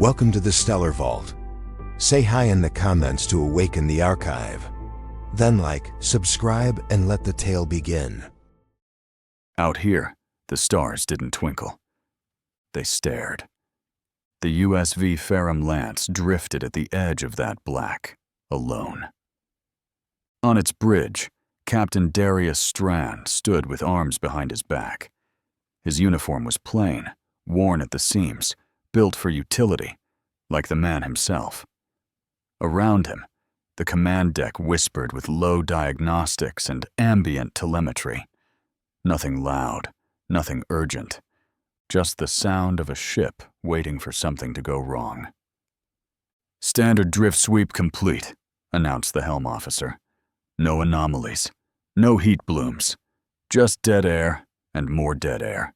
Welcome to the Stellar Vault. Say hi in the comments to awaken the archive. Then like, subscribe, and let the tale begin. Out here, the stars didn't twinkle. They stared. The USV Ferrum Lance drifted at the edge of that black, alone. On its bridge, Captain Darius Strand stood with arms behind his back. His uniform was plain, worn at the seams, built for utility, like the man himself. Around him, the command deck whispered with low diagnostics and ambient telemetry. Nothing loud, nothing urgent, just the sound of a ship waiting for something to go wrong. "Standard drift sweep complete," announced the helm officer. "No anomalies, no heat blooms, just dead air and more dead air."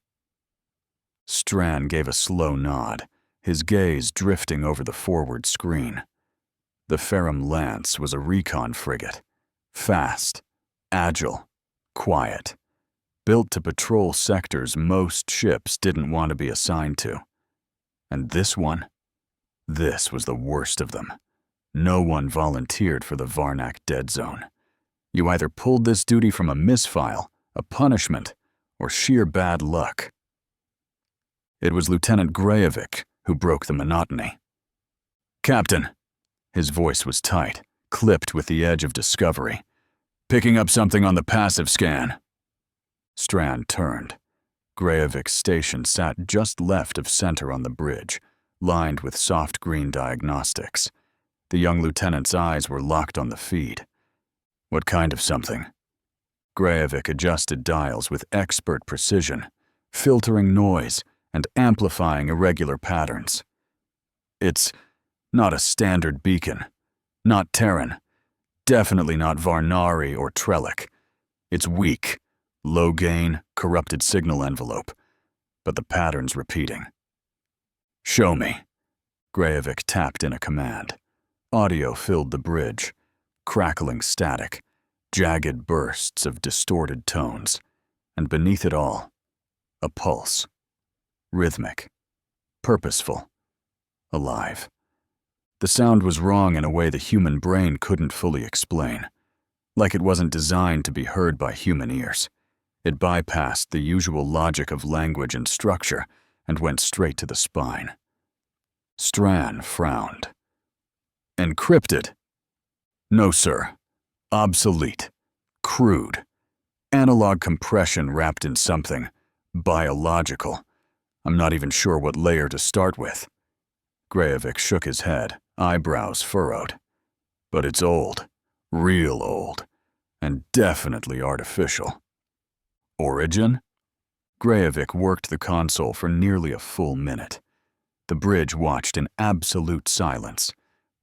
Strand gave a slow nod, his gaze drifting over the forward screen. The Ferrum Lance was a recon frigate, fast, agile, quiet, built to patrol sectors most ships didn't want to be assigned to. And this was the worst of them. No one volunteered for the Varnak Dead Zone. You either pulled this duty from a misfile, a punishment, or sheer bad luck. It was Lieutenant Grajevic who broke the monotony. "Captain," his voice was tight, clipped with the edge of discovery. "Picking up something on the passive scan." Strand turned. Grajevic's station sat just left of center on the bridge, lined with soft green diagnostics. The young lieutenant's eyes were locked on the feed. "What kind of something?" Grajevic adjusted dials with expert precision, filtering noise and amplifying irregular patterns. "It's not a standard beacon, not Terran, definitely not Varnari or Trellick. It's weak, low gain, corrupted signal envelope, but the pattern's repeating." "Show me." Grajevic tapped in a command. Audio filled the bridge, crackling static, jagged bursts of distorted tones, and beneath it all, a pulse. Rhythmic, purposeful, alive. The sound was wrong in a way the human brain couldn't fully explain, like it wasn't designed to be heard by human ears. It bypassed the usual logic of language and structure and went straight to the spine. Strand frowned. "Encrypted?" "No, sir. Obsolete. Crude. Analog compression wrapped in something biological. I'm not even sure what layer to start with." Grajevic shook his head, eyebrows furrowed. "But it's old, real old, and definitely artificial." "Origin?" Grajevic worked the console for nearly a full minute. The bridge watched in absolute silence.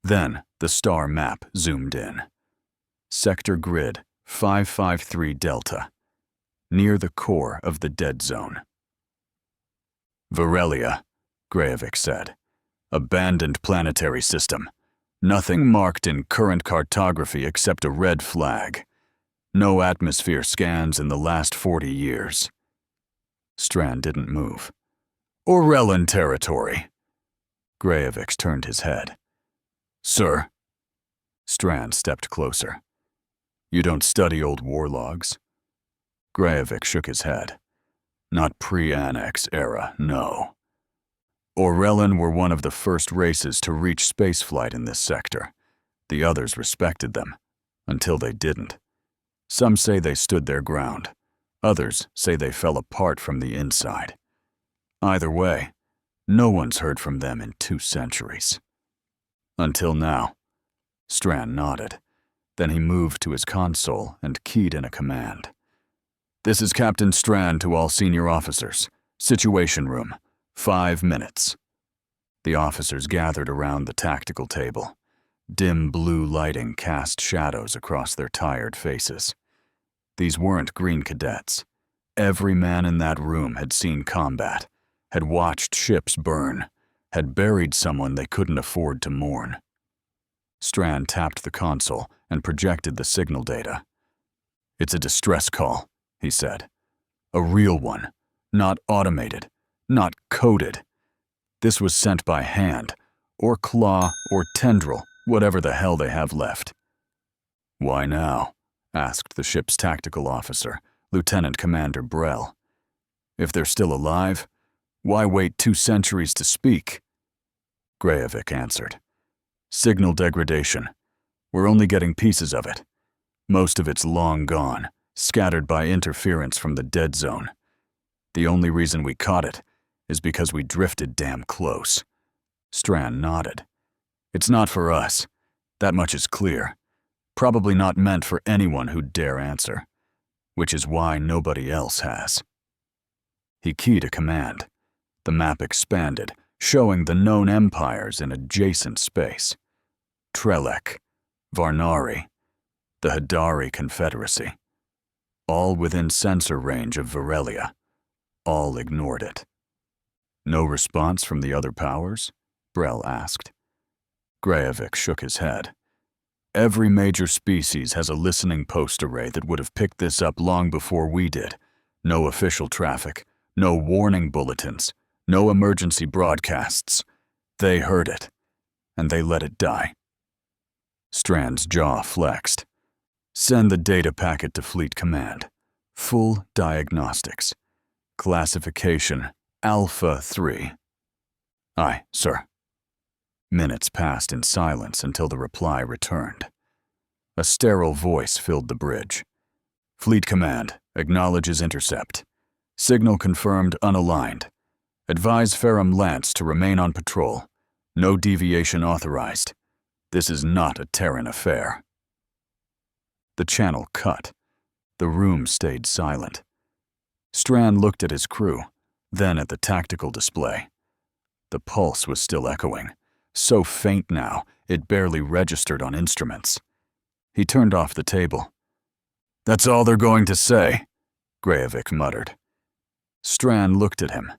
Then the star map zoomed in. Sector grid 553 Delta, near the core of the dead zone. "Varelia," Grajevic said. "Abandoned planetary system. Nothing marked in current cartography except a red flag. No atmosphere scans in the last 40 years. Strand didn't move. "Orellan territory." Grajevic turned his head. "Sir." Strand stepped closer. "You don't study old war logs?" Grajevic shook his head. "Not pre-annex era, no. Orellan were one of the first races to reach spaceflight in this sector. The others respected them, until they didn't. Some say they stood their ground. Others say they fell apart from the inside. Either way, no one's heard from them in 2 centuries. Until now." Strand nodded. Then he moved to his console and keyed in a command. "This is Captain Strand to all senior officers. Situation room. 5 minutes." The officers gathered around the tactical table. Dim blue lighting cast shadows across their tired faces. These weren't green cadets. Every man in that room had seen combat, had watched ships burn, had buried someone they couldn't afford to mourn. Strand tapped the console and projected the signal data. "It's a distress call," he said. "A real one, not automated, not coded. This was sent by hand, or claw or tendril, whatever the hell they have left. Why now? Asked the ship's tactical officer, Lieutenant Commander Brell. If they're still alive, why wait 2 centuries to speak? Greivik answered. Signal degradation. We're only getting pieces of it. Most of it's long gone, scattered by interference from the dead zone. The only reason we caught it is because we drifted damn close. Strand nodded. It's not for us. That much is clear. Probably not meant for anyone who'd dare answer, which is why nobody else has. He keyed a command. The map expanded, showing the known empires in adjacent space. Trelec, Varnari, the Hadari Confederacy. All within sensor range of Virelia. All ignored it. No response from the other powers? Brell asked. Greivik shook his head. Every major species has a listening post array that would have picked this up long before we did. No official traffic, no warning bulletins, no emergency broadcasts. They heard it, and they let it die. Strand's jaw flexed. Send the data packet to Fleet Command. Full diagnostics. Classification Alpha 3. Aye, sir. Minutes passed in silence until the reply returned. A sterile voice filled the bridge. Fleet Command acknowledges intercept. Signal confirmed unaligned. Advise Ferrum Lance to remain on patrol. No deviation authorized. This is not a Terran affair. The channel cut. The room stayed silent. Strand looked at his crew, then at the tactical display. The pulse was still echoing, so faint now it barely registered on instruments. He turned off the table. That's all they're going to say, Greivik muttered. Strand looked at him,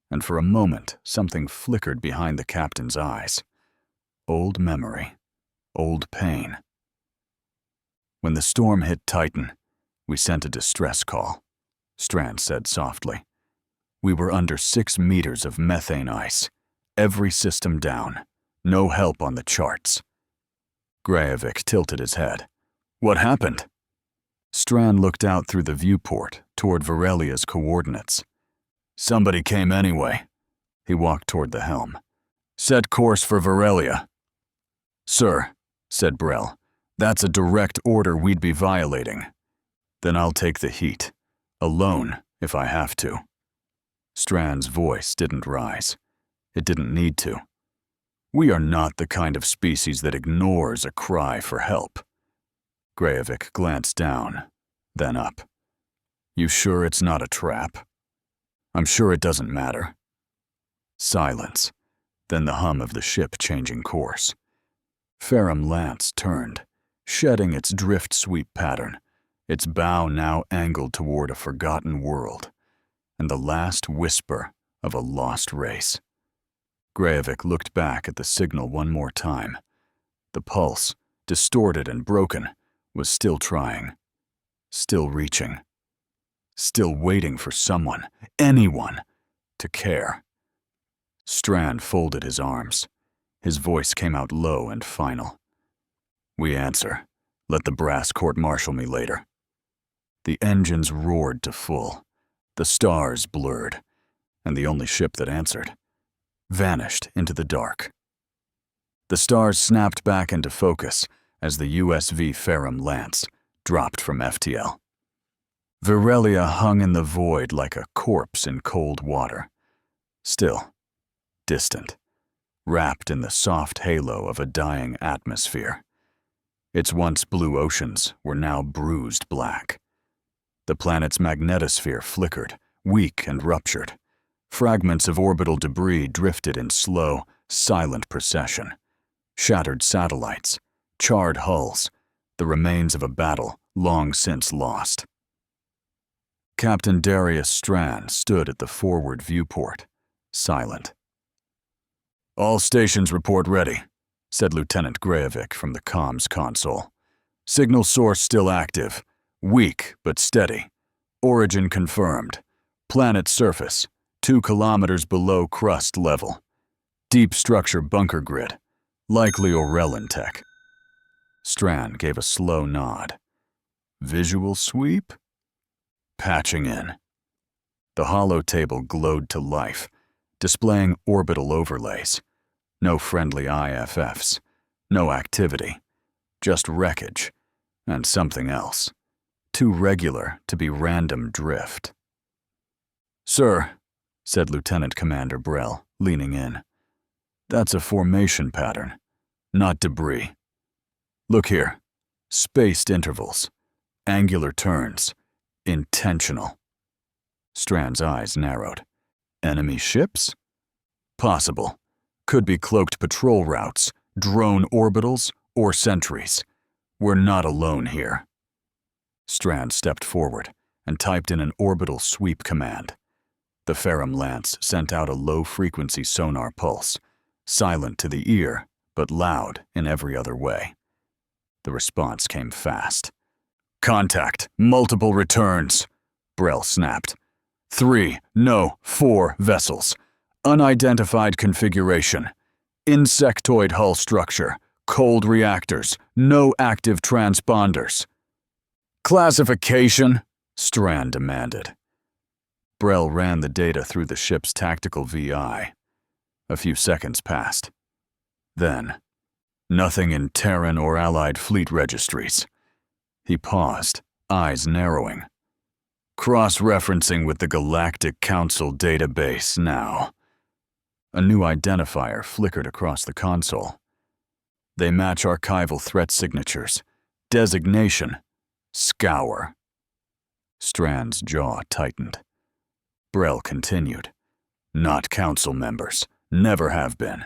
and for a moment something flickered behind the captain's eyes. Old memory, old pain. When the storm hit Titan, we sent a distress call, Strand said softly. We were under 6 meters of methane ice, every system down, no help on the charts. Greivik tilted his head. What happened? Strand looked out through the viewport toward Virelia's coordinates. Somebody came anyway. He walked toward the helm. Set course for Virelia. Sir, said Brell, that's a direct order we'd be violating. Then I'll take the heat. Alone, if I have to. Strand's voice didn't rise. It didn't need to. We are not the kind of species that ignores a cry for help. Greivik glanced down, then up. You sure it's not a trap? I'm sure it doesn't matter. Silence, then the hum of the ship changing course. Ferrum Lance turned, shedding its drift sweep pattern, its bow now angled toward a forgotten world, and the last whisper of a lost race. Greivik looked back at the signal one more time. The pulse, distorted and broken, was still trying, still reaching, still waiting for someone, anyone, to care. Strand folded his arms. His voice came out low and final. We answer. Let the brass court-martial me later. The engines roared to full. The stars blurred, and the only ship that answered vanished into the dark. The stars snapped back into focus as the USV Ferrum Lance dropped from FTL. Virelia hung in the void like a corpse in cold water. Still, distant, wrapped in the soft halo of a dying atmosphere. Its once blue oceans were now bruised black. The planet's magnetosphere flickered, weak and ruptured. Fragments of orbital debris drifted in slow, silent procession. Shattered satellites, charred hulls, the remains of a battle long since lost. Captain Darius Strand stood at the forward viewport, silent. All stations report ready, said Lieutenant Greivik from the comms console. Signal source still active, weak but steady. Origin confirmed. Planet surface, 2 kilometers below crust level. Deep structure bunker grid, likely Orellan tech. Strand gave a slow nod. Visual sweep? Patching in. The hollow table glowed to life, displaying orbital overlays. No friendly IFFs, no activity, just wreckage, and something else. Too regular to be random drift. "Sir," said Lieutenant Commander Brell, leaning in, "that's a formation pattern, not debris. Look here, spaced intervals, angular turns, intentional." Strand's eyes narrowed. Enemy ships? Possible. Could be cloaked patrol routes, drone orbitals, or sentries. We're not alone here. Strand stepped forward and typed in an orbital sweep command. The Ferrum Lance sent out a low-frequency sonar pulse, silent to the ear, but loud in every other way. The response came fast. "Contact, multiple returns," Brell snapped. 3, no, 4 vessels. Unidentified configuration. Insectoid hull structure. Cold reactors. No active transponders. "Classification?" Strand demanded. Brell ran the data through the ship's tactical VI. A few seconds passed. Then, nothing in Terran or Allied fleet registries. He paused, eyes narrowing. "Cross-referencing with the Galactic Council database now." A new identifier flickered across the console. "They match archival threat signatures. Designation: Scour." Strand's jaw tightened. Brell continued. "Not Council members. Never have been.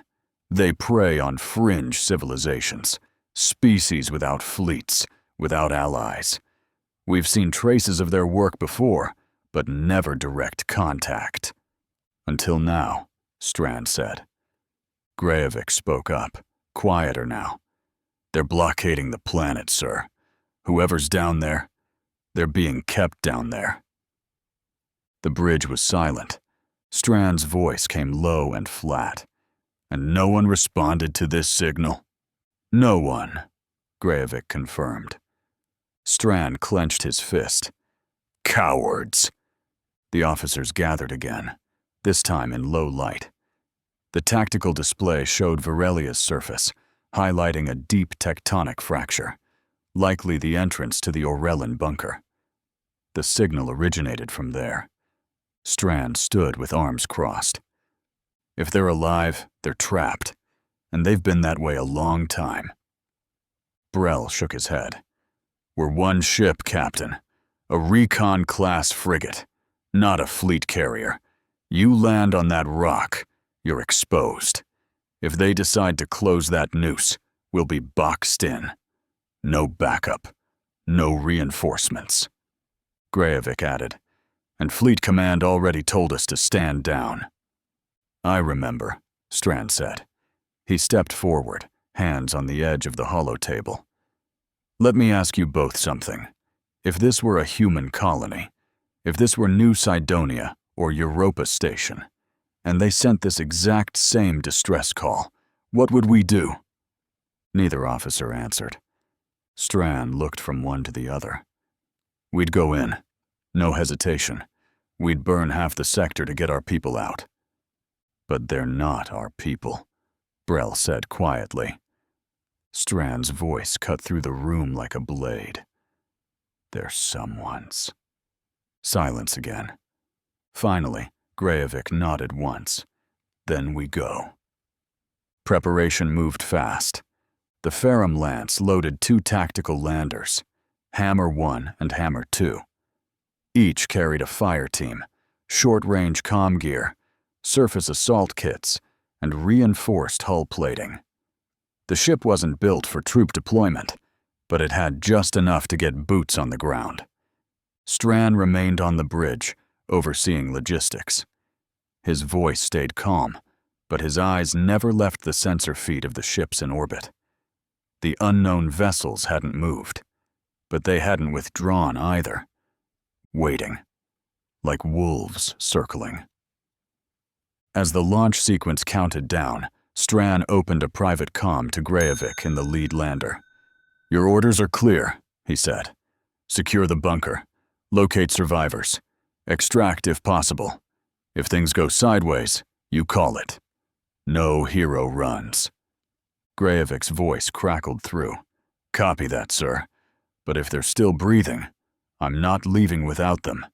They prey on fringe civilizations. Species without fleets, without allies. We've seen traces of their work before, but never direct contact." "Until now," Strand said. Graevik spoke up, quieter now. "They're blockading the planet, sir. Whoever's down there, they're being kept down there." The bridge was silent. Strand's voice came low and flat. "And no one responded to this signal?" "No one," Graevik confirmed. Strand clenched his fist. "Cowards!" The officers gathered again, this time in low light. The tactical display showed Varelia's surface, highlighting a deep tectonic fracture, likely the entrance to the Orellan bunker. The signal originated from there. Strand stood with arms crossed. If they're alive, they're trapped, and they've been that way a long time. Brell shook his head. "We're one ship, Captain. A recon-class frigate, not a fleet carrier. You land on that rock, you're exposed. If they decide to close that noose, we'll be boxed in. No backup, no reinforcements." Graevik added, "And Fleet Command already told us to stand down." "I remember," Strand said. He stepped forward, hands on the edge of the hollow table. "Let me ask you both something. If this were a human colony, if this were New Cydonia or Europa Station, and they sent this exact same distress call, what would we do?" Neither officer answered. Strand looked from one to the other. "We'd go in. No hesitation. We'd burn half the sector to get our people out." "But they're not our people," Brell said quietly. Strand's voice cut through the room like a blade. "They're someone's." Silence again. Finally, Graevik nodded once. "Then we go." Preparation moved fast. The Ferrum Lance loaded 2 tactical landers, Hammer 1 and Hammer 2. Each carried a fire team, short-range comm gear, surface assault kits, and reinforced hull plating. The ship wasn't built for troop deployment, but it had just enough to get boots on the ground. Strand remained on the bridge, overseeing logistics. His voice stayed calm, but his eyes never left the sensor feed of the ships in orbit. The unknown vessels hadn't moved, but they hadn't withdrawn either. Waiting, like wolves circling. As the launch sequence counted down, Stran opened a private comm to Greivik in the lead lander. "Your orders are clear," he said. "Secure the bunker. Locate survivors. Extract if possible. If things go sideways, you call it. No hero runs." Greivik's voice crackled through. "Copy that, sir. But if they're still breathing, I'm not leaving without them."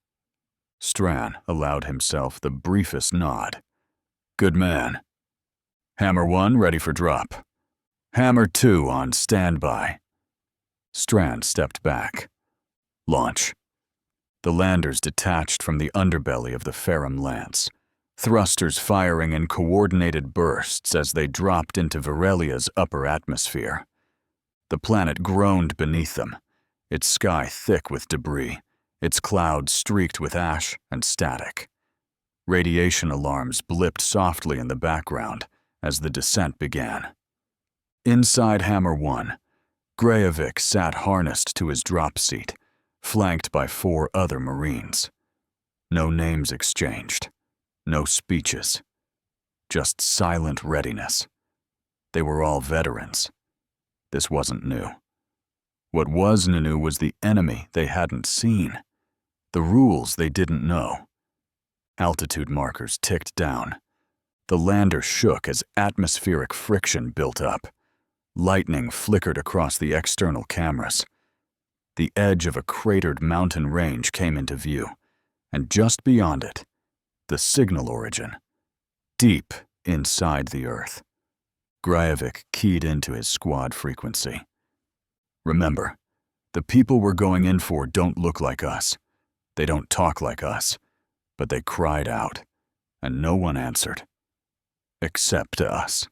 Stran allowed himself the briefest nod. "Good man. Hammer 1 ready for drop. Hammer 2 on standby." Stran stepped back. Launch. The landers detached from the underbelly of the Ferrum Lance, thrusters firing in coordinated bursts as they dropped into Varelia's upper atmosphere. The planet groaned beneath them, its sky thick with debris, its clouds streaked with ash and static. Radiation alarms blipped softly in the background as the descent began. Inside Hammer 1, Greivik sat harnessed to his drop seat, flanked by 4 other Marines. No names exchanged, no speeches, just silent readiness. They were all veterans. This wasn't new. What was new was the enemy they hadn't seen, the rules they didn't know. Altitude markers ticked down. The lander shook as atmospheric friction built up. Lightning flickered across the external cameras. The edge of a cratered mountain range came into view, and just beyond it, the signal origin, deep inside the Earth. Greivik keyed into his squad frequency. "Remember, the people we're going in for don't look like us. They don't talk like us, but they cried out, and no one answered. Except us."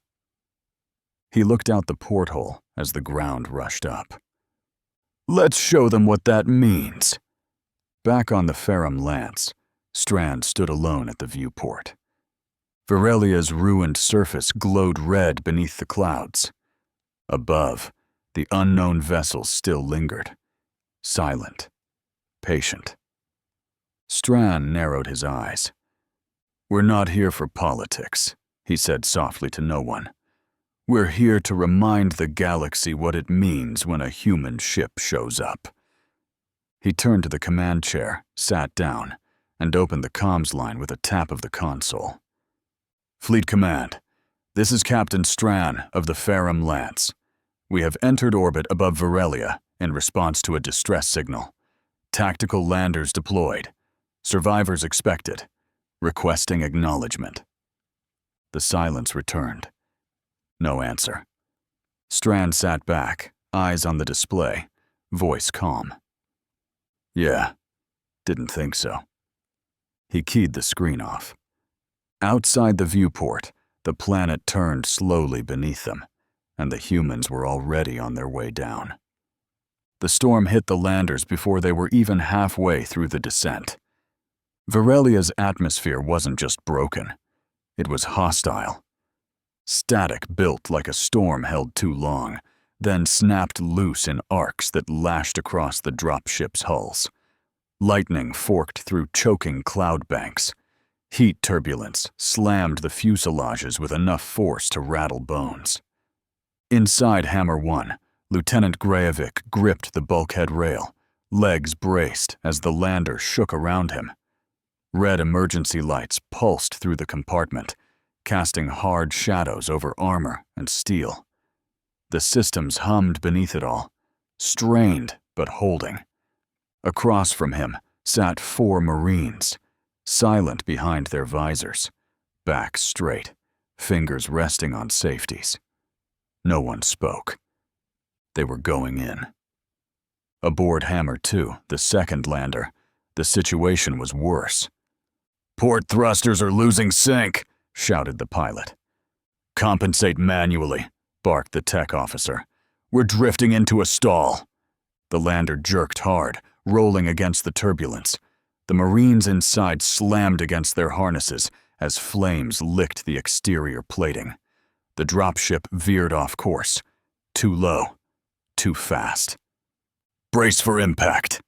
He looked out the porthole as the ground rushed up. "Let's show them what that means." Back on the Ferrum Lance, Stran stood alone at the viewport. Varelia's ruined surface glowed red beneath the clouds. Above, the unknown vessel still lingered, silent, patient. Stran narrowed his eyes. "We're not here for politics," he said softly to no one. "We're here to remind the galaxy what it means when a human ship shows up." He turned to the command chair, sat down, and opened the comms line with a tap of the console. "Fleet Command, this is Captain Stran of the Ferrum Lance. We have entered orbit above Varelia in response to a distress signal. Tactical landers deployed. Survivors expected. Requesting acknowledgement." The silence returned. No answer. Stran sat back, eyes on the display, voice calm. "Yeah, didn't think so." He keyed the screen off. Outside the viewport, the planet turned slowly beneath them, and the humans were already on their way down. The storm hit the landers before they were even halfway through the descent. Varelia's atmosphere wasn't just broken, it was hostile. Static built like a storm held too long, then snapped loose in arcs that lashed across the dropship's hulls. Lightning forked through choking cloud banks. Heat turbulence slammed the fuselages with enough force to rattle bones. Inside Hammer 1, Lieutenant Greivik gripped the bulkhead rail, legs braced as the lander shook around him. Red emergency lights pulsed through the compartment, casting hard shadows over armor and steel. The systems hummed beneath it all, strained but holding. Across from him sat 4 Marines, silent behind their visors, back straight, fingers resting on safeties. No one spoke. They were going in. Aboard Hammer 2, the second lander, the situation was worse. "Port thrusters are losing sync," shouted the pilot. "Compensate manually," barked the tech officer. "We're drifting into a stall." The lander jerked hard, rolling against the turbulence. The Marines inside slammed against their harnesses as flames licked the exterior plating. The dropship veered off course. Too low, too fast. "Brace for impact."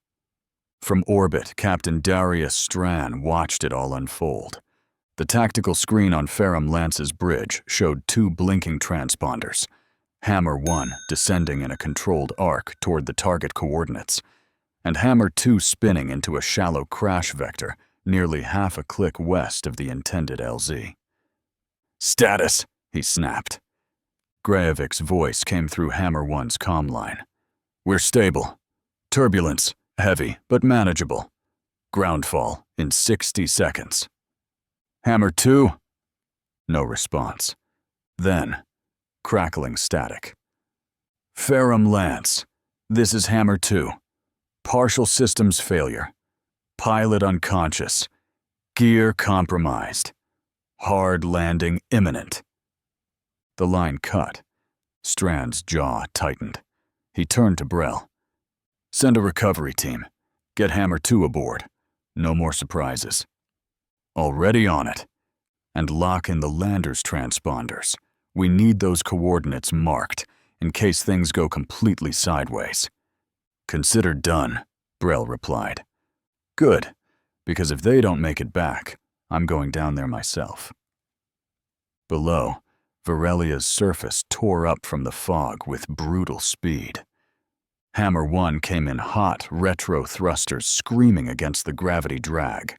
From orbit, Captain Darius Stran watched it all unfold. The tactical screen on Ferrum Lance's bridge showed 2 blinking transponders, Hammer 1 descending in a controlled arc toward the target coordinates, and Hammer 2 spinning into a shallow crash vector nearly half a click west of the intended LZ. "Status," he snapped. Grajevik's voice came through Hammer 1's comm line. "We're stable. Turbulence, heavy but manageable. Groundfall in 60 seconds. Hammer 2? No response. Then, crackling static. "Ferrum Lance, this is Hammer 2. Partial systems failure. Pilot unconscious. Gear compromised. Hard landing imminent." The line cut. Strand's jaw tightened. He turned to Brell. "Send a recovery team. Get Hammer 2 aboard. No more surprises." "Already on it. And lock in the lander's transponders. We need those coordinates marked in case things go completely sideways." "Consider done," Brell replied. "Good, because if they don't make it back, I'm going down there myself." Below, Varelia's surface tore up from the fog with brutal speed. Hammer 1 came in hot retro thrusters screaming against the gravity drag.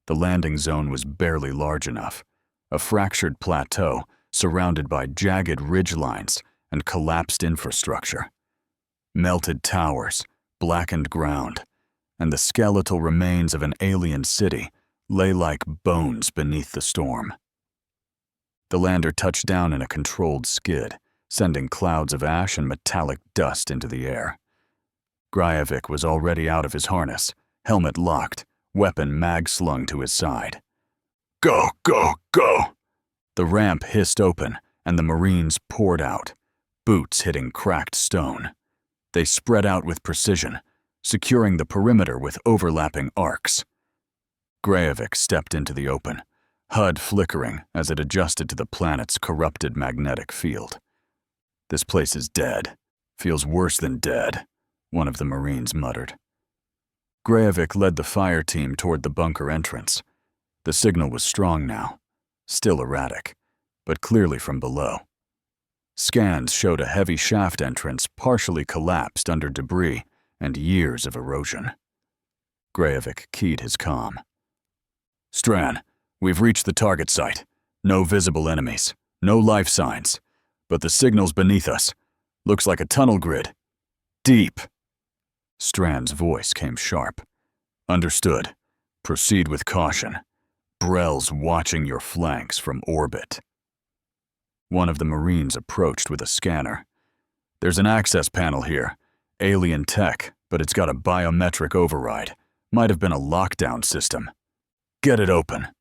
The landing zone was barely large enough, a fractured plateau surrounded by jagged ridgelines and collapsed infrastructure. Melted towers, blackened ground, and the skeletal remains of an alien city lay like bones beneath the storm. The lander touched down in a controlled skid, sending clouds of ash and metallic dust into the air. Grajevik was already out of his harness, helmet locked, weapon mag-slung to his side. "Go, go, go!" The ramp hissed open, and the Marines poured out, boots hitting cracked stone. They spread out with precision, securing the perimeter with overlapping arcs. Grajevik stepped into the open, HUD flickering as it adjusted to the planet's corrupted magnetic field. "This place is dead. Feels worse than dead," one of the Marines muttered. Grajevik led the fire team toward the bunker entrance. The signal was strong now, still erratic, but clearly from below. Scans showed a heavy shaft entrance partially collapsed under debris and years of erosion. Grajevik keyed his comm. "Stran, we've reached the target site. No visible enemies, no life signs, but the signal's beneath us. Looks like a tunnel grid. Deep." Stran's voice came sharp. "Understood. Proceed with caution. Brell's watching your flanks from orbit." One of the Marines approached with a scanner. "There's an access panel here. Alien tech, but it's got a biometric override. Might have been a lockdown system. Get it open."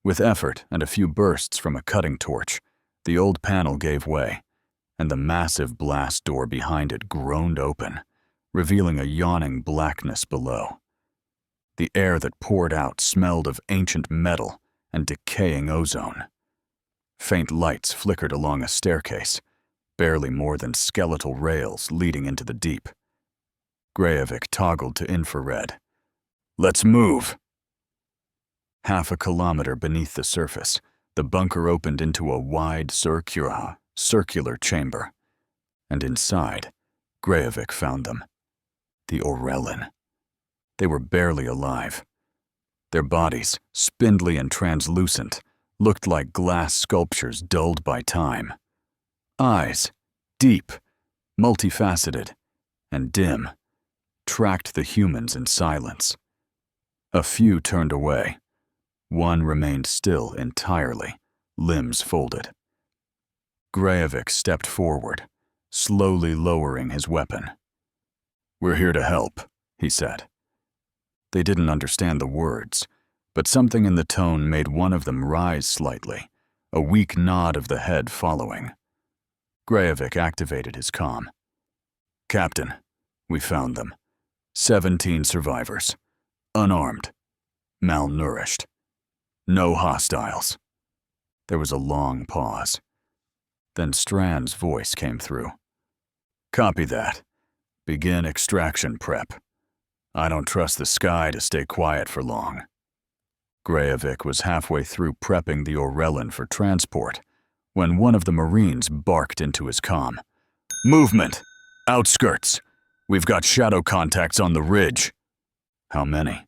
With effort and a few bursts from a cutting torch, the old panel gave way, and the massive blast door behind it groaned open, revealing a yawning blackness below. The air that poured out smelled of ancient metal and decaying ozone. Faint lights flickered along a staircase, barely more than skeletal rails leading into the deep. Grajevik toggled to infrared. "Let's move!" Half a kilometer beneath the surface, the bunker opened into a wide circular chamber. And inside, Grajevik found them. The Orelin. They were barely alive. Their bodies, spindly and translucent, looked like glass sculptures dulled by time. Eyes, deep, multifaceted, and dim, tracked the humans in silence. A few turned away. One remained still entirely, limbs folded. Grajevik stepped forward, slowly lowering his weapon. "We're here to help," he said. They didn't understand the words, but something in the tone made one of them rise slightly, a weak nod of the head following. Grajevik activated his comm. "Captain, we found them. 17 survivors. Unarmed. Malnourished. No hostiles." There was a long pause. Then Stran's voice came through. "Copy that. Begin extraction prep. I don't trust the sky to stay quiet for long." Grayevik was halfway through prepping the Orellan for transport when one of the Marines barked into his comm. "Movement! Outskirts! We've got shadow contacts on the ridge." "How many?"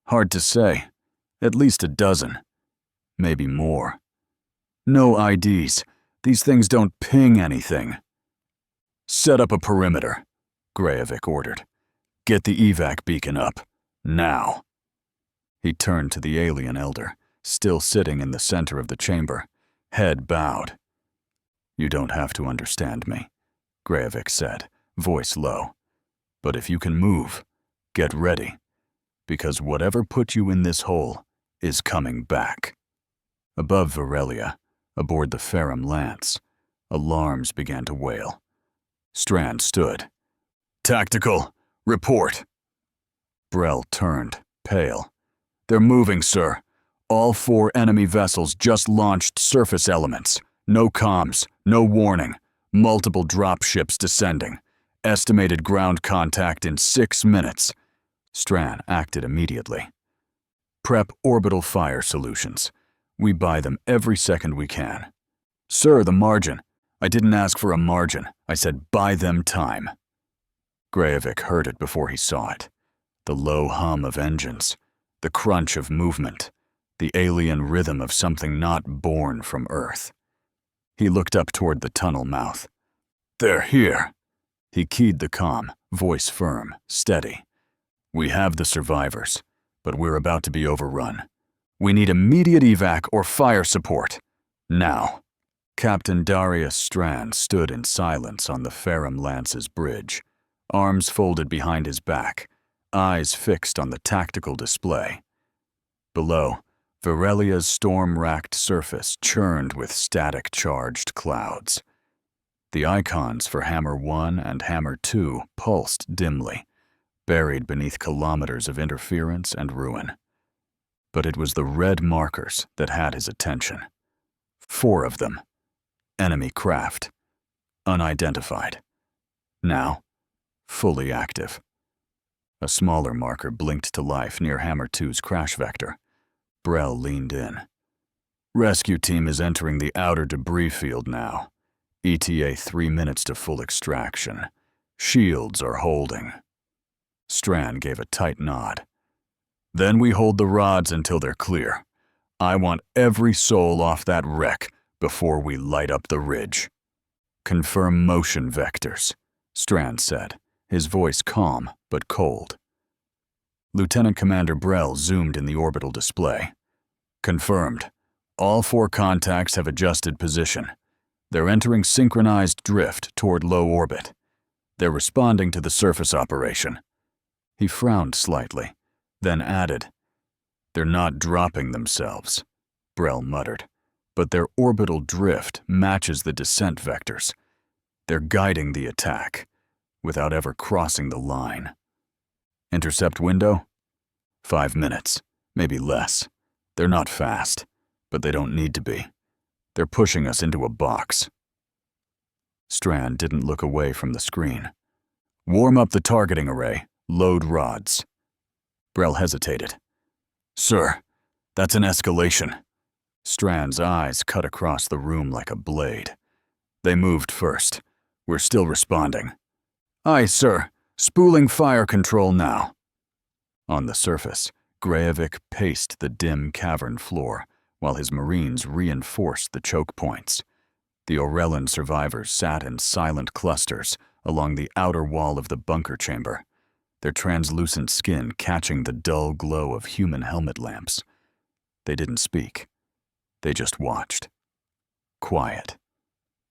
"Hard to say. At least a dozen. Maybe more. No IDs. These things don't ping anything." "Set up a perimeter," Grayevik ordered. "Get the evac beacon up. Now." He turned to the alien elder, still sitting in the center of the chamber, head bowed. "You don't have to understand me," Grayevik said, voice low. "But if you can move, get ready, because whatever put you in this hole is coming back." Above Varelia, aboard the Ferrum Lance, alarms began to wail. Strand stood. "Tactical, report." Brell turned, pale. "They're moving, sir. All 4 enemy vessels just launched surface elements. No comms, no warning. Multiple drop ships descending. Estimated ground contact in 6 minutes. Strand acted immediately. "Prep orbital fire solutions. We buy them every second we can." "Sir, the margin." "I didn't ask for a margin. I said buy them time." Grayevik heard it before he saw it. The low hum of engines, the crunch of movement, the alien rhythm of something not born from Earth. He looked up toward the tunnel mouth. "They're here." He keyed the comm, voice firm, steady. "We have the survivors, but we're about to be overrun. We need immediate evac or fire support. Now." Captain Darius Strand stood in silence on the Ferrum Lance's bridge, arms folded behind his back, eyes fixed on the tactical display. Below, Varelia's storm-racked surface churned with static-charged clouds. The icons for Hammer 1 and Hammer 2 pulsed dimly, buried beneath kilometers of interference and ruin. But it was the red markers that had his attention. 4 of them. Enemy craft. Unidentified. Now, fully active. A smaller marker blinked to life near Hammer 2's crash vector. Brell leaned in. "Rescue team is entering the outer debris field now. ETA 3 minutes to full extraction. Shields are holding." Strand gave a tight nod. "Then we hold the rods until they're clear. I want every soul off that wreck before we light up the ridge." "Confirm motion vectors," Strand said, his voice calm but cold. Lieutenant Commander Brell zoomed in the orbital display. "Confirmed. All 4 contacts have adjusted position. They're entering synchronized drift toward low orbit. They're responding to the surface operation." He frowned slightly, then added, "They're not dropping themselves," Brell muttered, "but their orbital drift matches the descent vectors. They're guiding the attack, without ever crossing the line." "Intercept window?" 5 minutes, maybe less. They're not fast, but they don't need to be. They're pushing us into a box." Strand didn't look away from the screen. "Warm up the targeting array. Load rods." Brell hesitated. "Sir, that's an escalation." Strand's eyes cut across the room like a blade. "They moved first. We're still responding." "Aye, sir. Spooling fire control now." On the surface, Grayevik paced the dim cavern floor while his Marines reinforced the choke points. The Orellan survivors sat in silent clusters along the outer wall of the bunker chamber, their translucent skin catching the dull glow of human helmet lamps. They didn't speak. They just watched. Quiet.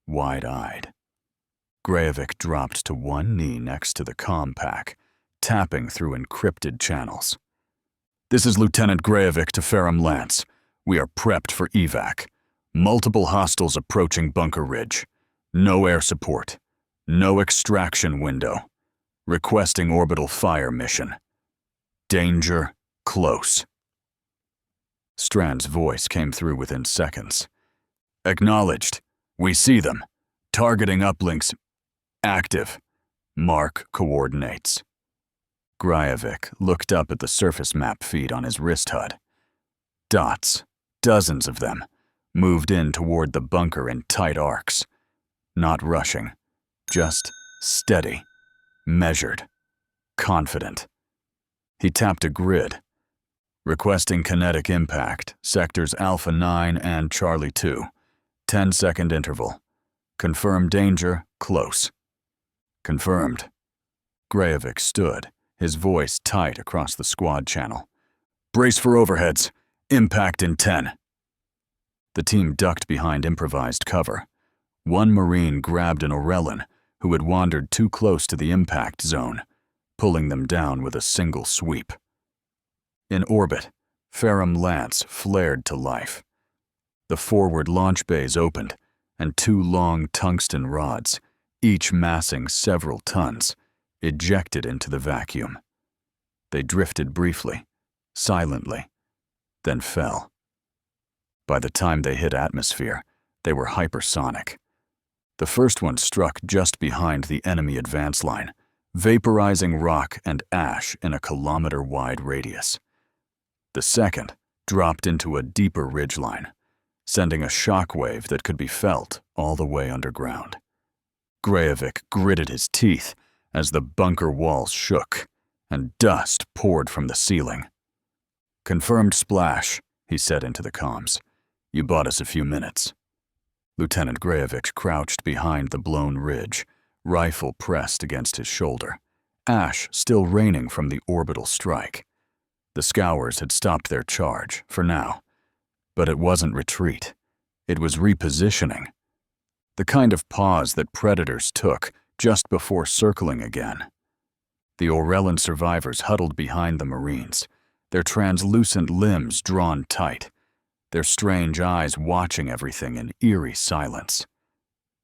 Wide-eyed. Grayevik dropped to one knee next to the comm pack, tapping through encrypted channels. "This is Lieutenant Grayevik to Ferrum Lance. We are prepped for evac. Multiple hostiles approaching Bunker Ridge. No air support. No extraction window. Requesting orbital fire mission. Danger close." Strand's voice came through within seconds. "Acknowledged. We see them. Targeting uplinks. Active. Mark coordinates." Grayevik looked up at the surface map feed on his wrist HUD. Dots, dozens of them, moved in toward the bunker in tight arcs. Not rushing, just steady, measured, confident. He tapped a grid, requesting kinetic impact, sectors Alpha 9 and Charlie 2, 10-second interval. Confirmed danger, close. Confirmed. Grajevic stood, his voice tight across the squad channel. Brace for overheads. Impact in 10. The team ducked behind improvised cover. One Marine grabbed an Orellan who had wandered too close to the impact zone, pulling them down with a single sweep. In orbit, Ferrum Lance flared to life. The forward launch bays opened, and two long tungsten rods, each massing several tons, ejected into the vacuum. They drifted briefly, silently, then fell. By the time they hit atmosphere, they were hypersonic. The first one struck just behind the enemy advance line, vaporizing rock and ash in a kilometer-wide radius. The second dropped into a deeper ridgeline, sending a shockwave that could be felt all the way underground. Grajevic gritted his teeth as the bunker walls shook and dust poured from the ceiling. Confirmed splash, he said into the comms. You bought us a few minutes. Lieutenant Grajevic crouched behind the blown ridge, rifle pressed against his shoulder, ash still raining from the orbital strike. The scours had stopped their charge, for now. But it wasn't retreat. It was repositioning. The kind of pause that predators took just before circling again. The Orellan survivors huddled behind the Marines, their translucent limbs drawn tight, their strange eyes watching everything in eerie silence.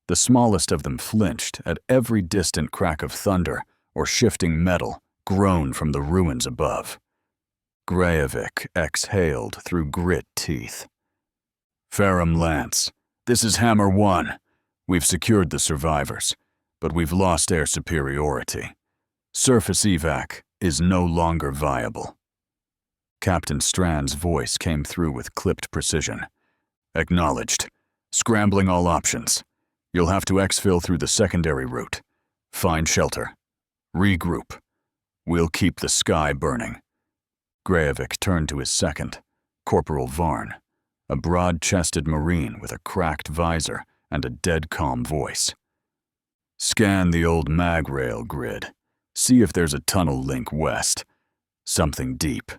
The smallest of them flinched at every distant crack of thunder or shifting metal grown from the ruins above. Grajevic exhaled through grit teeth. Ferrum Lance, this is Hammer 1. We've secured the survivors, but we've lost air superiority. Surface evac is no longer viable. Captain Strand's voice came through with clipped precision. Acknowledged. Scrambling all options. You'll have to exfil through the secondary route. Find shelter. Regroup. We'll keep the sky burning. Grajevic turned to his second, Corporal Varn, a broad-chested Marine with a cracked visor and a dead calm voice. Scan the old mag rail grid. See if there's a tunnel link west. Something deep.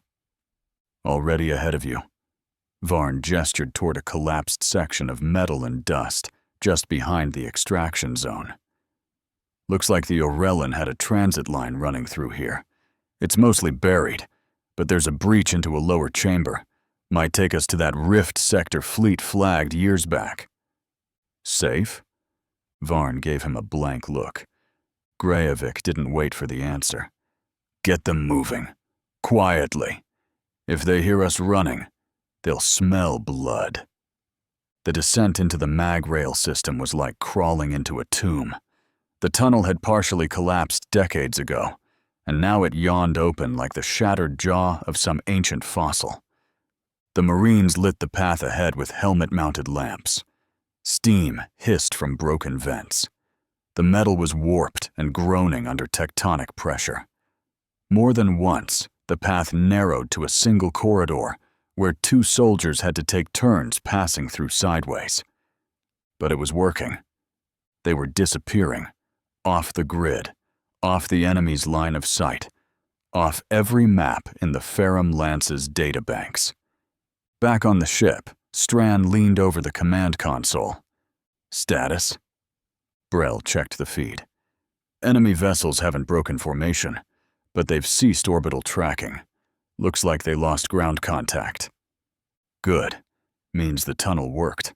Already ahead of you. Varn gestured toward a collapsed section of metal and dust just behind the extraction zone. Looks like the Orellan had a transit line running through here. It's mostly buried, but there's a breach into a lower chamber. Might take us to that rift sector fleet flagged years back. Safe? Varn gave him a blank look. Grajevic didn't wait for the answer. Get them moving. Quietly. If they hear us running, they'll smell blood. The descent into the mag rail system was like crawling into a tomb. The tunnel had partially collapsed decades ago, and now it yawned open like the shattered jaw of some ancient fossil. The Marines lit the path ahead with helmet-mounted lamps. Steam hissed from broken vents. The metal was warped and groaning under tectonic pressure. More than once, the path narrowed to a single corridor where two soldiers had to take turns passing through sideways. But it was working. They were disappearing, off the grid, off the enemy's line of sight, off every map in the Ferrum Lance's databanks. Back on the ship, Strand leaned over the command console. Status? Brell checked the feed. Enemy vessels haven't broken formation, but they've ceased orbital tracking. Looks like they lost ground contact. Good. Means the tunnel worked.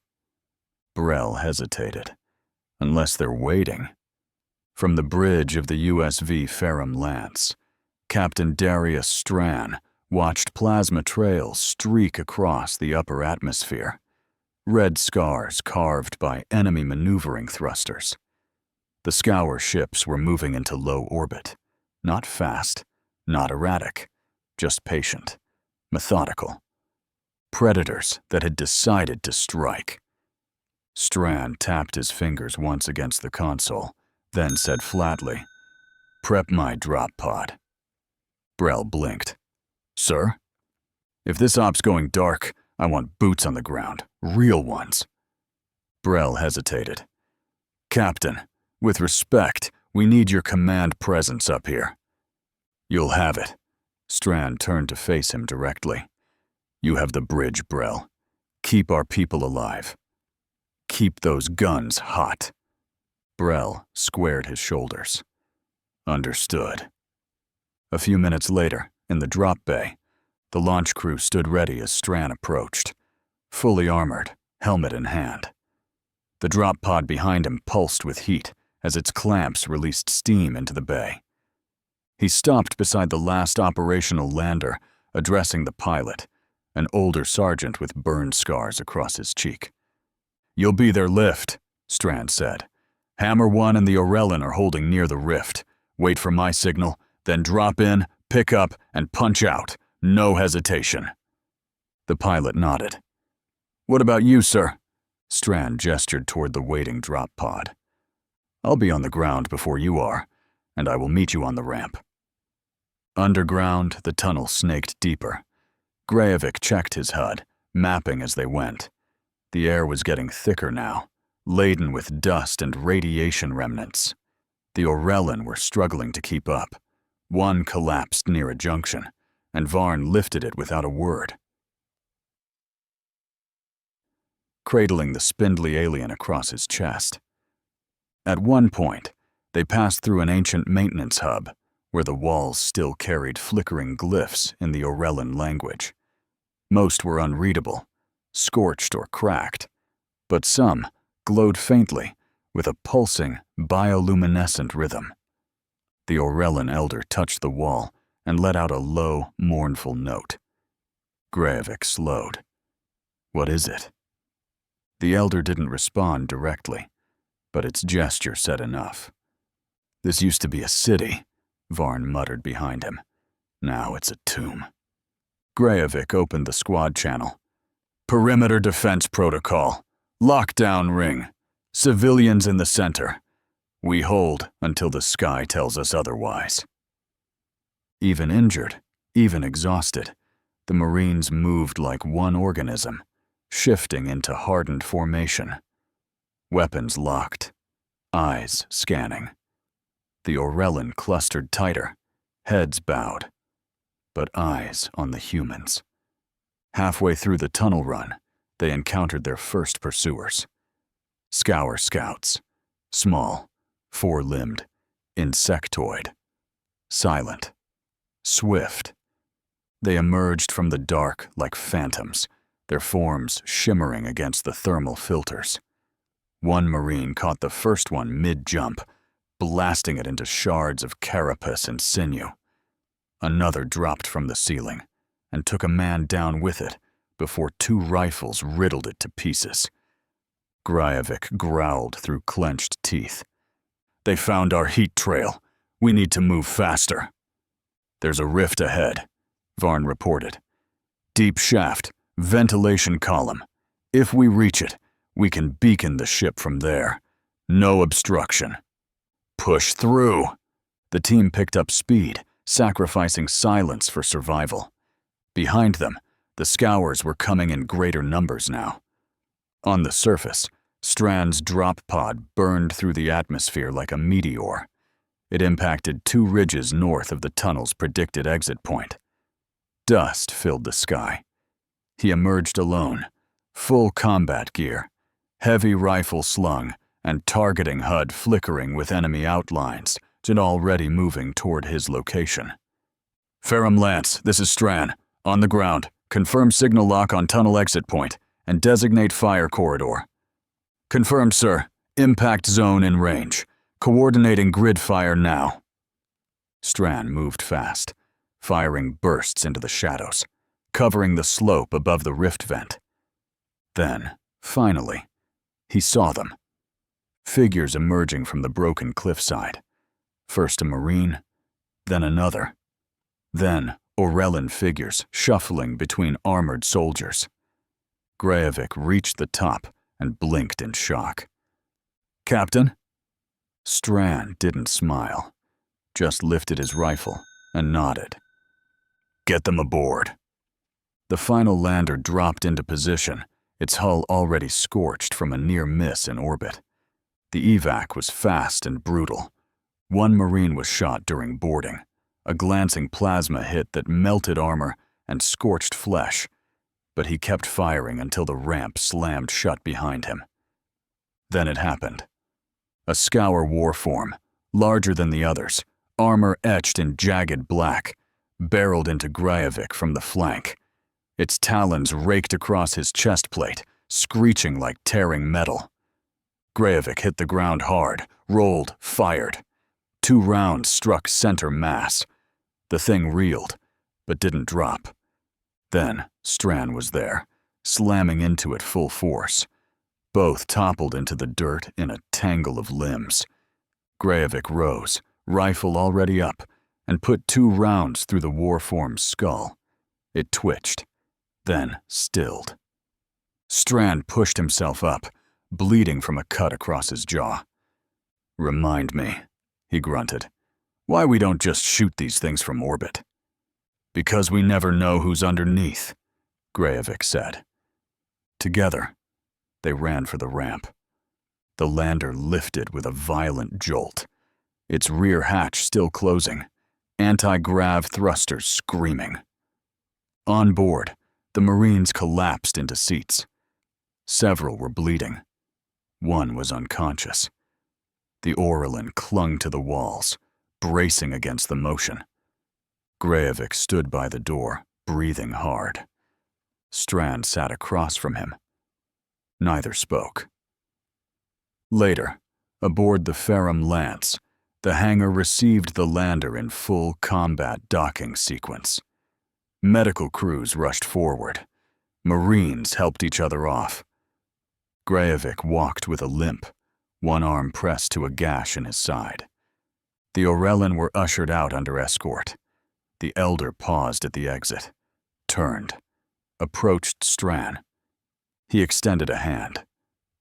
Brell hesitated. Unless they're waiting. From the bridge of the USV Ferrum Lance, Captain Darius Strand watched plasma trails streak across the upper atmosphere, red scars carved by enemy maneuvering thrusters. The scour ships were moving into low orbit, not fast, not erratic, just patient, methodical. Predators that had decided to strike. Strand tapped his fingers once against the console, then said flatly, "Prep my drop pod." Brell blinked. "Sir? If this op's going dark, I want boots on the ground, real ones." Brell hesitated. "Captain, with respect, we need your command presence up here." "You'll have it." Strand turned to face him directly. "You have the bridge, Brell. Keep our people alive. Keep those guns hot." Brell squared his shoulders. "Understood." A few minutes later, in the drop bay, the launch crew stood ready as Strand approached, fully armored, helmet in hand. The drop pod behind him pulsed with heat as its clamps released steam into the bay. He stopped beside the last operational lander, addressing the pilot, an older sergeant with burn scars across his cheek. "You'll be their lift," Strand said. "Hammer 1 and the Orellan are holding near the rift. Wait for my signal, then drop in, pick up, and punch out. No hesitation." The pilot nodded. "What about you, sir?" Strand gestured toward the waiting drop pod. "I'll be on the ground before you are, and I will meet you on the ramp." Underground, the tunnel snaked deeper. Grajevik checked his HUD, mapping as they went. The air was getting thicker now, laden with dust and radiation remnants. The Orellan were struggling to keep up. One collapsed near a junction, and Varn lifted it without a word. Cradling the spindly alien across his chest. At one point, they passed through an ancient maintenance hub, where the walls still carried flickering glyphs in the Orellan language. Most were unreadable, scorched or cracked, but some glowed faintly with a pulsing, bioluminescent rhythm. The Orellan elder touched the wall and let out a low, mournful note. Grajevik slowed. "What is it?" The elder didn't respond directly, but its gesture said enough. "This used to be a city," Varn muttered behind him. "Now it's a tomb." Grajevik opened the squad channel. "Perimeter defense protocol. Lockdown ring. Civilians in the center. We hold until the sky tells us otherwise." Even injured, even exhausted, the Marines moved like one organism, shifting into hardened formation. Weapons locked, eyes scanning. The Orellan clustered tighter, heads bowed, but eyes on the humans. Halfway through the tunnel run, they encountered their first pursuers. Scour scouts, small, four-limbed, insectoid, silent, swift. They emerged from the dark like phantoms, their forms shimmering against the thermal filters. One Marine caught the first one mid-jump, blasting it into shards of carapace and sinew. Another dropped from the ceiling and took a man down with it before two rifles riddled it to pieces. Grajevik growled through clenched teeth. "They found our heat trail. We need to move faster." "There's a rift ahead," Varn reported. "Deep shaft, ventilation column. If we reach it, we can beacon the ship from there. No obstruction." "Push through." The team picked up speed, sacrificing silence for survival. Behind them, the scours were coming in greater numbers now. On the surface, Strand's drop pod burned through the atmosphere like a meteor. It impacted two ridges north of the tunnel's predicted exit point. Dust filled the sky. He emerged alone, full combat gear, heavy rifle slung, and targeting HUD flickering with enemy outlines, and already moving toward his location. "Ferrum Lance, this is Strand. On the ground. Confirm signal lock on tunnel exit point, and designate fire corridor." "Confirmed, sir. Impact zone in range. Coordinating grid fire now." Strand moved fast, firing bursts into the shadows, covering the slope above the rift vent. Then, finally, he saw them. Figures emerging from the broken cliffside. First a Marine, then another. Then Orellan figures shuffling between armored soldiers. Grajevik reached the top and blinked in shock. "Captain?" Strand didn't smile, just lifted his rifle and nodded. "Get them aboard." The final lander dropped into position, its hull already scorched from a near miss in orbit. The evac was fast and brutal. One Marine was shot during boarding, a glancing plasma hit that melted armor and scorched flesh, but he kept firing until the ramp slammed shut behind him. Then it happened. A scour warform, larger than the others, armor etched in jagged black, barreled into Grajevik from the flank. Its talons raked across his chest plate, screeching like tearing metal. Grajevik hit the ground hard, rolled, fired. 2 rounds struck center mass. The thing reeled, but didn't drop. Then Strand was there, slamming into it full force. Both toppled into the dirt in a tangle of limbs. Grajevik rose, rifle already up, and put 2 rounds through the warform's skull. It twitched, then stilled. Strand pushed himself up, bleeding from a cut across his jaw. "Remind me," he grunted, "why we don't just shoot these things from orbit." "Because we never know who's underneath," Grajevik said. Together, they ran for the ramp. The lander lifted with a violent jolt, its rear hatch still closing, anti-grav thrusters screaming. On board, the Marines collapsed into seats. Several were bleeding. One was unconscious. The Orlin clung to the walls, bracing against the motion. Grajevik stood by the door, breathing hard. Strand sat across from him. Neither spoke. Later, aboard the Ferrum Lance, the hangar received the lander in full combat docking sequence. Medical crews rushed forward. Marines helped each other off. Grajevik walked with a limp, one arm pressed to a gash in his side. The Orlin were ushered out under escort. The elder paused at the exit, turned, approached Strand. He extended a hand,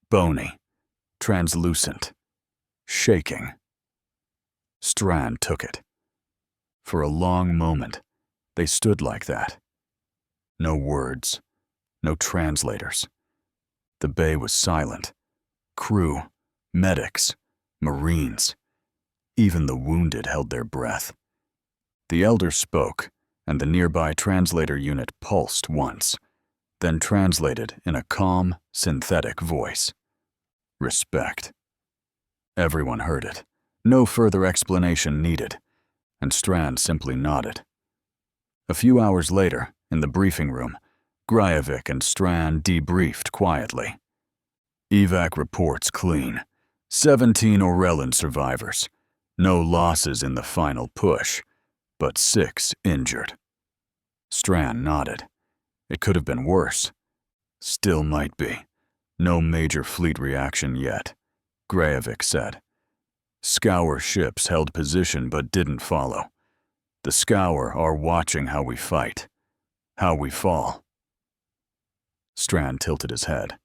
bony, translucent, shaking. Strand took it. For a long moment, they stood like that. No words, no translators. The bay was silent. Crew, medics, Marines. Even the wounded held their breath. The elder spoke, and the nearby translator unit pulsed once, then translated in a calm, synthetic voice. Respect. Everyone heard it. No further explanation needed, and Strand simply nodded. A few hours later, in the briefing room, Grajevik and Strand debriefed quietly. Evac reports clean. 17 Orlin survivors. No losses in the final push, but 6 injured. Strand nodded. It could have been worse. Still might be. No major fleet reaction yet, Grajevik said. Scour ships held position but didn't follow. The Scour are watching how we fight, how we fall. Strand tilted his head.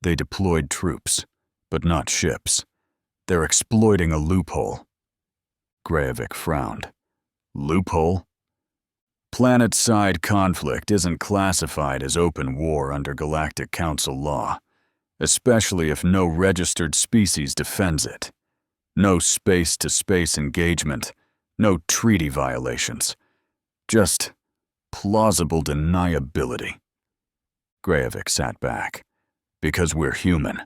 They deployed troops, but not ships. They're exploiting a loophole. Grajevik frowned. Loophole? Planet-side conflict isn't classified as open war under Galactic Council law, especially if no registered species defends it. No space-to-space engagement, no treaty violations. Just plausible deniability. Grajevik sat back. Because we're human,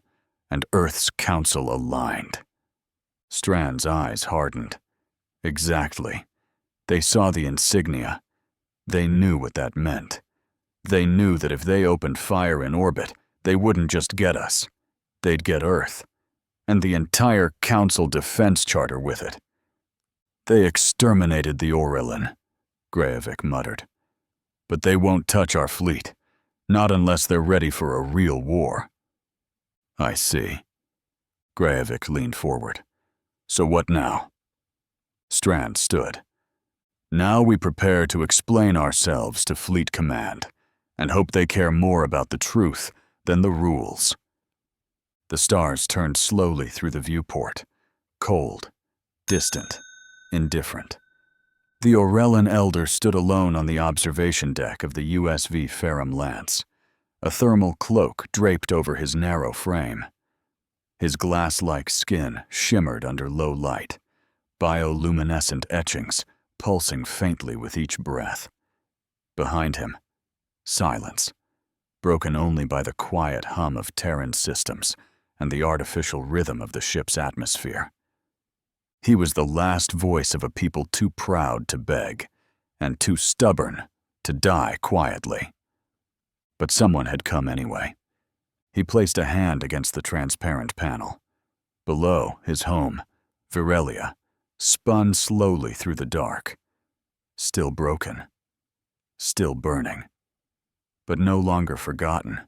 and Earth's council aligned. Strand's eyes hardened. Exactly. They saw the insignia. They knew what that meant. They knew that if they opened fire in orbit, they wouldn't just get us. They'd get Earth, and the entire Council Defense Charter with it. They exterminated the Orlin, Grajevik muttered. But they won't touch our fleet, not unless they're ready for a real war. I see. Grajevik leaned forward. So what now? Strand stood. Now we prepare to explain ourselves to Fleet Command, and hope they care more about the truth than the rules. The stars turned slowly through the viewport, cold, distant, indifferent. The Orellan elder stood alone on the observation deck of the USV Ferrum Lance, a thermal cloak draped over his narrow frame. His glass-like skin shimmered under low light, bioluminescent etchings pulsing faintly with each breath. Behind him, silence, broken only by the quiet hum of Terran systems and the artificial rhythm of the ship's atmosphere. He was the last voice of a people too proud to beg and too stubborn to die quietly. But someone had come anyway. He placed a hand against the transparent panel. Below, his home, Virelia, spun slowly through the dark. Still broken. Still burning. But no longer forgotten.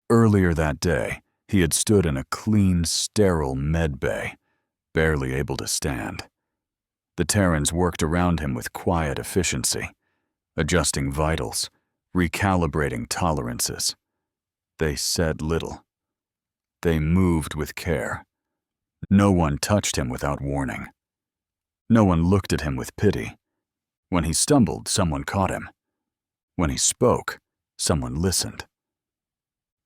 Earlier that day, he had stood in a clean, sterile med bay, barely able to stand. The Terrans worked around him with quiet efficiency, adjusting vitals, recalibrating tolerances. They said little. They moved with care. No one touched him without warning. No one looked at him with pity. When he stumbled, someone caught him. When he spoke, someone listened.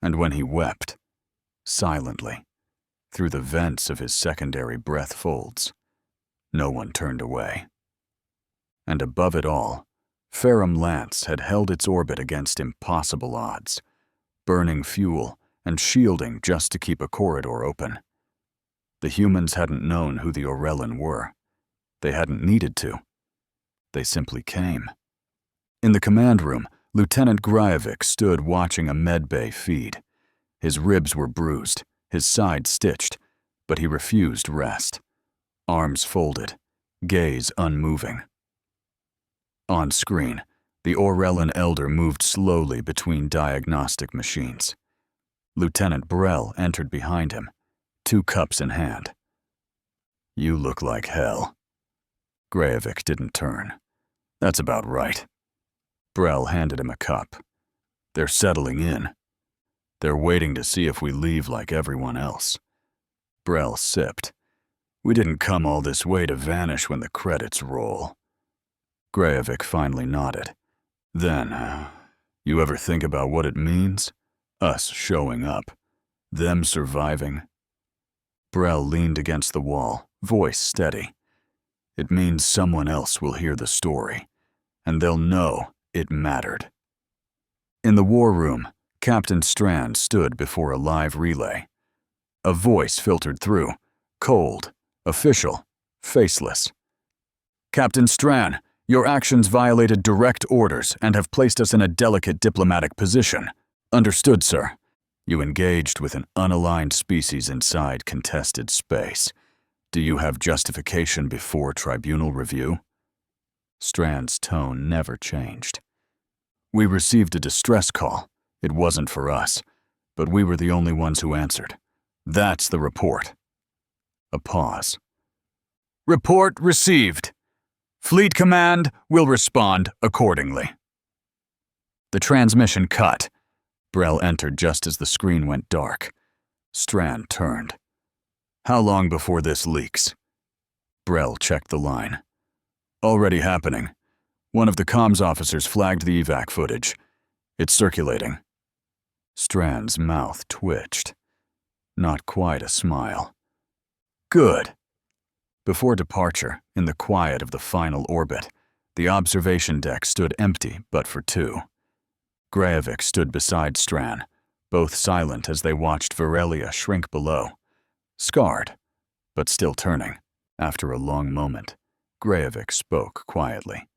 And when he wept, silently, through the vents of his secondary breath folds, no one turned away. And above it all, Ferrum Lance had held its orbit against impossible odds, burning fuel and shielding just to keep a corridor open. The humans hadn't known who the Orellan were. They hadn't needed to. They simply came. In the command room, Lieutenant Gryovic stood watching a medbay feed. His ribs were bruised, his side stitched, but he refused rest. Arms folded, gaze unmoving. On screen, the Orellan elder moved slowly between diagnostic machines. Lieutenant Brell entered behind him, 2 cups in hand. "You look like hell." Gryovic didn't turn. "That's about right." Brell handed him a cup. "They're settling in. They're waiting to see if we leave like everyone else." Brell sipped. "We didn't come all this way to vanish when the credits roll." Gryovic finally nodded. "Then, you ever think about what it means? Us showing up. Them surviving?" Brell leaned against the wall, voice steady. "It means someone else will hear the story, and they'll know it mattered." In the war room, Captain Strand stood before a live relay. A voice filtered through, cold, official, faceless. "Captain Strand, your actions violated direct orders and have placed us in a delicate diplomatic position." "Understood, sir." "You engaged with an unaligned species inside contested space. Do you have justification before tribunal review?" Strand's tone never changed. "We received a distress call. It wasn't for us, but we were the only ones who answered. That's the report." A pause. "Report received. Fleet Command will respond accordingly." The transmission cut. Brell entered just as the screen went dark. Strand turned. "How long before this leaks?" Brell checked the line. "Already happening. One of the comms officers flagged the evac footage. It's circulating." Strand's mouth twitched. Not quite a smile. "Good." Before departure, in the quiet of the final orbit, the observation deck stood empty but for 2. Gryovic stood beside Strand, both silent as they watched Virelia shrink below. Scarred, but still turning. After a long moment, Gryovic spoke quietly.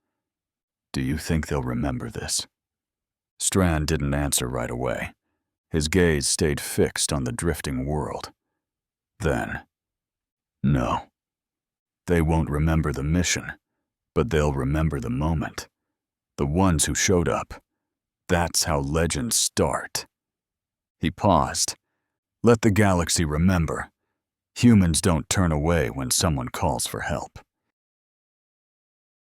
"Do you think they'll remember this?" Strand didn't answer right away. His gaze stayed fixed on the drifting world. Then, "No. They won't remember the mission, but they'll remember the moment. The ones who showed up. That's how legends start." He paused. "Let the galaxy remember. Humans don't turn away when someone calls for help."